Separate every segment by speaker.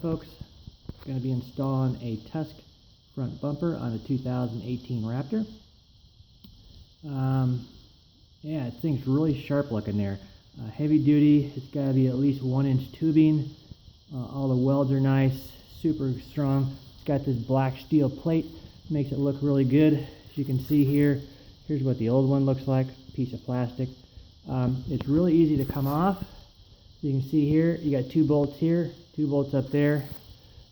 Speaker 1: Folks, going to be installing a Tusk Front bumper on a 2018 Raptor. Yeah, this thing's really sharp looking there. Heavy duty, it's got to be at least 1-inch tubing. All the welds are nice, super strong. It's got this black steel plate, makes it look really good. As you can see here, here's what the old one looks like, piece of plastic. It's really easy to come off. You can see here, you got 2 bolts here, 2 bolts up there.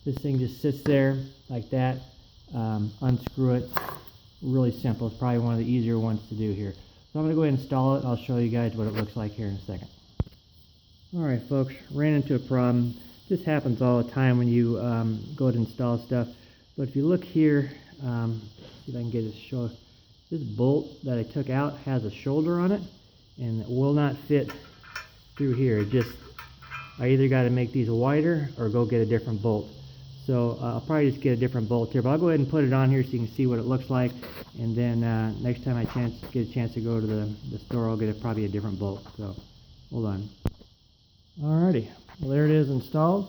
Speaker 1: This thing just sits there like that. Unscrew it. Really simple. It's probably one of the easier ones to do here. So I'm going to go ahead and install it. I'll show you guys what it looks like here in a second. Alright folks, ran into a problem. This happens all the time when you go to install stuff. But if you look here, see if I can get it to show. This bolt that I took out has a shoulder on it, and it will not fit through here. I either got to make these wider or go get a different bolt. So I'll probably just get a different bolt here, but I'll go ahead and put it on here so you can see what it looks like, and then next time I get a chance to go to the store, I'll get probably a different bolt. So hold on. Alrighty, well there it is installed.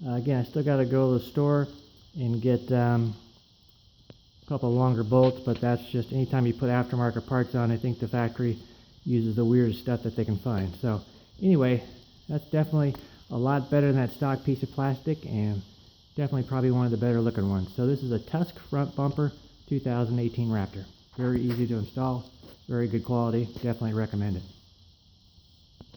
Speaker 1: Again, I still got to go to the store and get a couple longer bolts, but that's just anytime you put aftermarket parts on, I think the factory uses the weirdest stuff that they can find. So anyway, that's definitely a lot better than that stock piece of plastic, and definitely probably one of the better looking ones. So this is a Tusk Front bumper 2018 Raptor. Very easy to install, very good quality, definitely recommend it.